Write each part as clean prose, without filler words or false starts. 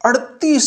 38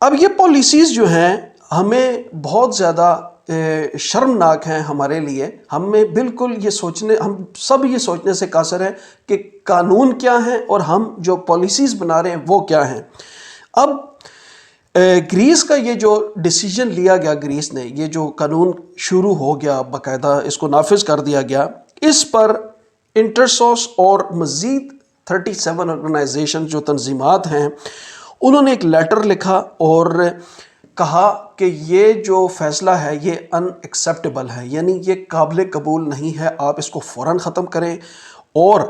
اب یہ پالیسیز جو ہیں ہمیں بہت زیادہ شرمناک ہیں ہمارے لیے. ہمیں بالکل ہم سب یہ سوچنے سے قاصر ہیں کہ قانون کیا ہیں اور ہم جو پالیسیز بنا رہے ہیں وہ کیا ہیں. اب گریس کا یہ جو ڈیسیجن لیا گیا، گریس نے یہ جو قانون شروع ہو گیا، باقاعدہ اس کو نافذ کر دیا گیا، اس پر انٹرسوس اور مزید 37 آرگنائزیشن جو تنظیمات ہیں انہوں نے ایک لیٹر لکھا اور کہا کہ یہ جو فیصلہ ہے یہ ان ایکسیپٹیبل ہے، یعنی یہ قابل قبول نہیں ہے، آپ اس کو فوراً ختم کریں. اور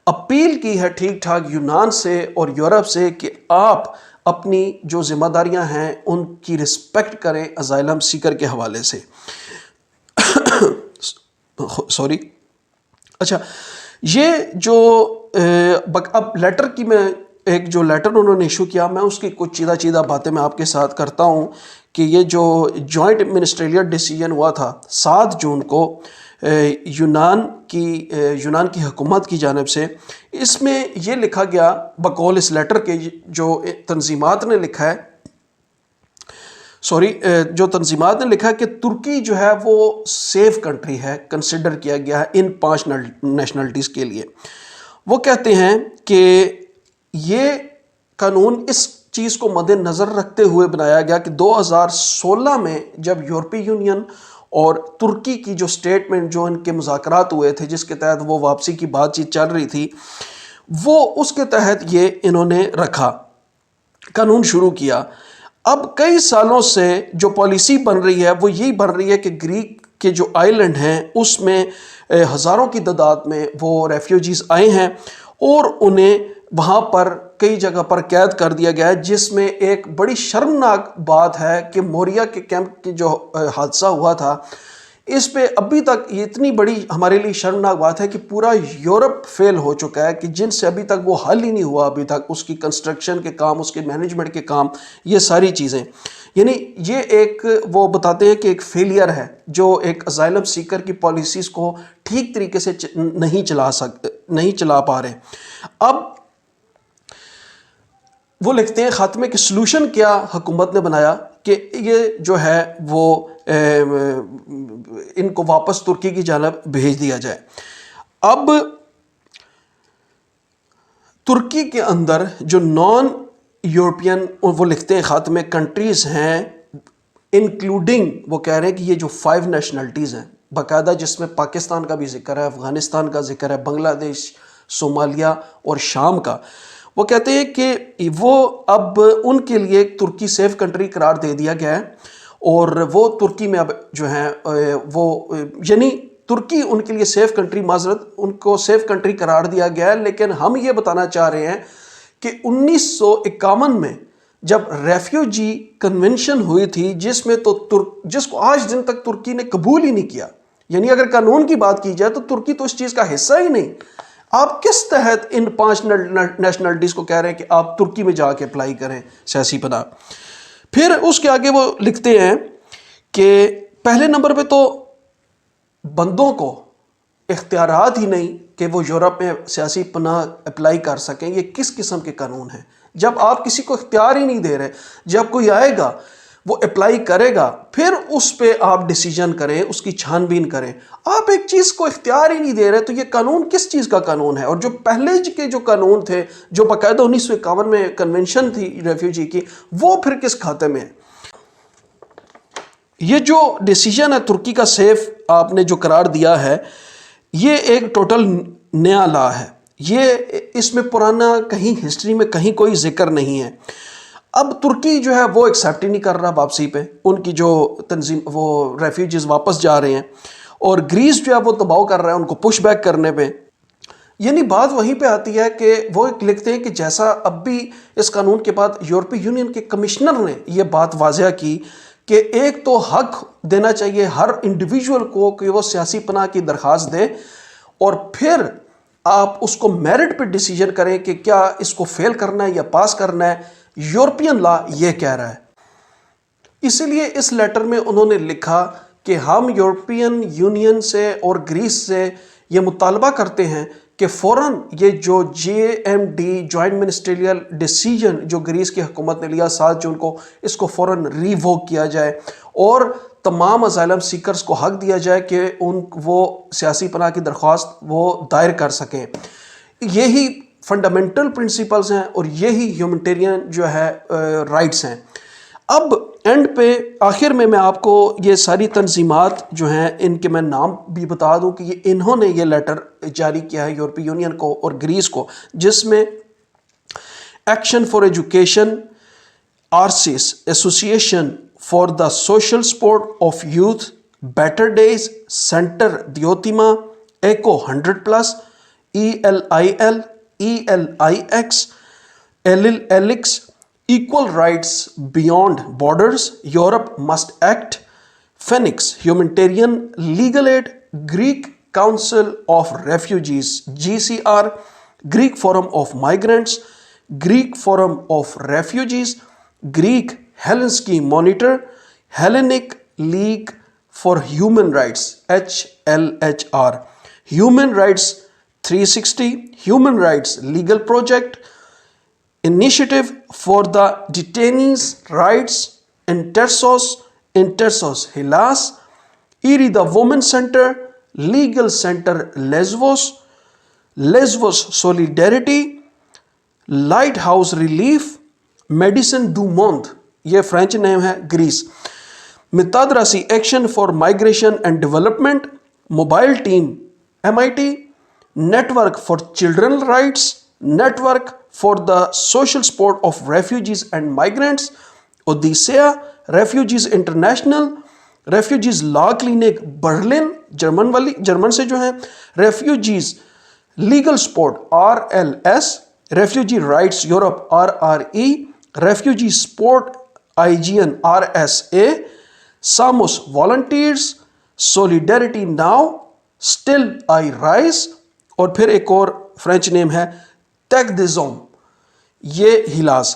اپیل کی ہے ٹھیک ٹھاک یونان سے اور یورپ سے کہ آپ اپنی جو ذمہ داریاں ہیں ان کی رسپیکٹ کریں اسائلم سیکر کے حوالے سے. سوری. اچھا، یہ جو اب لیٹر کی میں ایک جو لیٹر انہوں نے ایشو کیا، میں اس کی کچھ چیدہ باتیں میں آپ کے ساتھ کرتا ہوں کہ یہ جو جوائنٹ منسٹریل ڈیسیجن ہوا تھا 7 جون کو یونان کی حکومت کی جانب سے، اس میں یہ لکھا گیا بقول اس لیٹر کے جو تنظیمات نے لکھا ہے جو تنظیمات نے لکھا ہے کہ ترکی جو ہے وہ سیف کنٹری ہے، کنسیڈر کیا گیا ہے ان 5 نیشنلٹیز کے لیے. وہ کہتے ہیں کہ یہ قانون اس چیز کو مد نظر رکھتے ہوئے بنایا گیا کہ 2016 میں جب یورپی یونین اور ترکی کی جو سٹیٹمنٹ جو ان کے مذاکرات ہوئے تھے جس کے تحت وہ واپسی کی بات چیت چل رہی تھی، وہ اس کے تحت یہ انہوں نے رکھا، قانون شروع کیا. اب کئی سالوں سے جو پالیسی بن رہی ہے وہ یہی بن رہی ہے کہ گریک کے جو آئی لینڈ ہیں اس میں ہزاروں کی تعداد میں وہ ریفیوجیز آئے ہیں اور انہیں وہاں پر کئی جگہ پر قید کر دیا گیا ہے، جس میں ایک بڑی شرمناک بات ہے کہ موریا کے کیمپ کی جو حادثہ ہوا تھا اس پہ ابھی تک یہ اتنی بڑی ہمارے لیے شرمناک بات ہے کہ پورا یورپ فیل ہو چکا ہے کہ جن سے ابھی تک وہ حل ہی نہیں ہوا، ابھی تک اس کی کنسٹرکشن کے کام، اس کے مینجمنٹ کے کام، یہ ساری چیزیں. یعنی یہ ایک وہ بتاتے ہیں کہ ایک فیلئر ہے جو ایک اسائلم سیکر کی پالیسیز کو ٹھیک طریقے سے نہیں چلا پا رہے. اب وہ لکھتے ہیں خاتمے کے سلوشن کیا حکومت نے بنایا کہ یہ جو ہے وہ ان کو واپس ترکی کی جانب بھیج دیا جائے. اب ترکی کے اندر جو نان یورپین وہ لکھتے ہیں خاتمے کنٹریز ہیں انکلوڈنگ، وہ کہہ رہے ہیں کہ یہ جو 5 نیشنلٹیز ہیں باقاعدہ، جس میں پاکستان کا بھی ذکر ہے، افغانستان کا ذکر ہے، بنگلہ دیش، صومالیہ اور شام کا، وہ کہتے ہیں کہ وہ اب ان کے لیے ترکی سیف کنٹری قرار دے دیا گیا ہے اور وہ ترکی میں اب جو ہیں وہ یعنی ترکی ان کے لیے سیف کنٹری، معذرت ان کو سیف کنٹری قرار دیا گیا ہے. لیکن ہم یہ بتانا چاہ رہے ہیں کہ 1951 میں جب ریفیوجی کنونشن ہوئی تھی جس میں جس کو آج دن تک ترکی نے قبول ہی نہیں کیا، یعنی اگر قانون کی بات کی جائے تو ترکی تو اس چیز کا حصہ ہی نہیں. آپ کس تحت ان 5 نیشنلٹیز کو کہہ رہے ہیں کہ آپ ترکی میں جا کے اپلائی کریں سیاسی پناہ؟ پھر اس کے آگے وہ لکھتے ہیں کہ پہلے نمبر پہ تو بندوں کو اختیارات ہی نہیں کہ وہ یورپ میں سیاسی پناہ اپلائی کر سکیں. یہ کس قسم کے قانون ہیں جب آپ کسی کو اختیار ہی نہیں دے رہے؟ جب کوئی آئے گا وہ اپلائی کرے گا پھر اس پہ آپ ڈیسیجن کریں، اس کی چھان بین کریں. آپ ایک چیز کو اختیار ہی نہیں دے رہے تو یہ قانون کس چیز کا قانون ہے؟ اور جو پہلے کے جو قانون تھے جو باقاعدہ 1951 میں کنونشن تھی ریفیوجی کی، وہ پھر کس کھاتے میں ہے؟ یہ جو ڈیسیجن ہے ترکی کا سیف آپ نے جو قرار دیا ہے، یہ ایک ٹوٹل نیا لا ہے. یہ اس میں پرانا کہیں ہسٹری میں کہیں کوئی ذکر نہیں ہے. اب ترکی جو ہے وہ ایکسیپٹ ہی نہیں کر رہا واپسی پہ، ان کی جو تنظیم وہ ریفیوجیز واپس جا رہے ہیں، اور گریس جو ہے وہ دباؤ کر رہا ہے ان کو پش بیک کرنے پہ. یعنی بات وہیں پہ آتی ہے کہ وہ لکھتے ہیں کہ جیسا اب بھی اس قانون کے بعد یورپی یونین کے کمشنر نے یہ بات واضح کی کہ ایک تو حق دینا چاہیے ہر انڈیویجول کو کہ وہ سیاسی پناہ کی درخواست دے، اور پھر آپ اس کو میرٹ پہ ڈیسیجن کریں کہ کیا اس کو فیل کرنا ہے یا پاس کرنا ہے. یورپین لا یہ کہہ رہا ہے. اسی لیے اس لیٹر میں انہوں نے لکھا کہ ہم یورپین یونین سے اور گریس سے یہ مطالبہ کرتے ہیں کہ فوراً یہ جو JMD جوائنٹ منسٹریل ڈیسیجن جو گریس کی حکومت نے لیا 7 جون کو، اس کو فوراً ریووک کیا جائے اور تمام اسائلم سیکرز کو حق دیا جائے کہ وہ سیاسی پناہ کی درخواست وہ دائر کر سکیں۔ یہی فنڈامنٹل پرنسپلز ہیں اور یہی ہیومنٹیرین جو ہے رائٹس ہیں۔ اب اینڈ پہ آخر میں آپ کو یہ ساری تنظیمات جو ہیں ان کے میں نام بھی بتا دوں کہ انہوں نے یہ لیٹر جاری کیا ہے یورپی یونین کو اور گریس کو، جس میں Action for Education, ARSIS Association for the Social Support of Youth, Better Days, Centre Diotima, Echo 100+، ELIL، ELIX، Elix, Equal Rights Beyond Borders, Europe Must Act، Phoenix Humanitarian Legal Aid، Greek Council of Refugees GCR، Greek Forum of Migrants، Greek Forum of Refugees، Greek Helsinki Monitor، Hellenic League for Human Rights HLHR، Human Rights 360، Human Rights Legal Project، Initiative for the Detainees' Rights، Intersos Hellas، ERI the Women's Center، Legal Center Lesbos Solidarity، Lighthouse Relief، Medicine du Monde، یہ French name ہے، Grace, Metadrasi Action for Migration and Development, Mobile Team MIT، Network for Children Rights, Network for the Social Support of Refugees and Migrants, Odyssea, Refugees International, Refugees Law Clinic Berlin, German سے جو ہیں، Refugees Legal Support RLS، Refugee Rights Europe RRE، Refugee Support IGN RSA، Samos Volunteers, Solidarity Now, Still I Rise, اور پھر ایک اور French name ہے ٹیک دیزوم، یہ ہلاس۔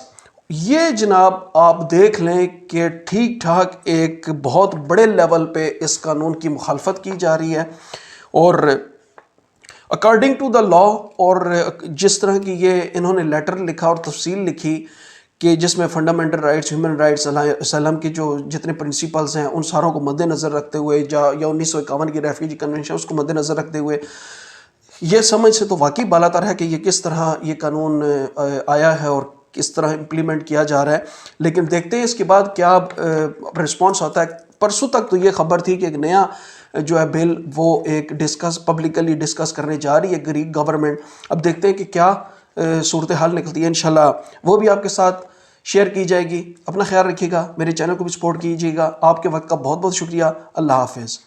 یہ جناب آپ دیکھ لیں کہ ٹھیک ٹھاک ایک بہت بڑے لیول پہ اس قانون کی مخالفت کی جا رہی ہے، اور اکارڈنگ ٹو دا لا، اور جس طرح کی یہ انہوں نے لیٹر لکھا اور تفصیل لکھی کہ جس میں fundamental rights, human rights, asylum کے جو جتنے پرنسپلز ہیں ان ساروں کو مد نظر رکھتے ہوئے، یا 1951 کی ریفیوجی کنونشن اس کو مد نظر رکھتے ہوئے، یہ سمجھ سے تو واقعی بالا تر ہے کہ یہ کس طرح یہ قانون آیا ہے اور کس طرح امپلیمنٹ کیا جا رہا ہے۔ لیکن دیکھتے ہیں اس کے بعد کیا رسپانس آتا ہے۔ پرسوں تک تو یہ خبر تھی کہ ایک نیا جو ہے بل وہ ایک پبلکلی ڈسکس کرنے جا رہی ہے گریک گورنمنٹ۔ اب دیکھتے ہیں کہ کیا صورتحال نکلتی ہے، انشاءاللہ وہ بھی آپ کے ساتھ شیئر کی جائے گی۔ اپنا خیال رکھیے گا، میرے چینل کو بھی سپورٹ کیجیے گا۔ آپ کے وقت کا بہت بہت شکریہ۔ اللہ حافظ۔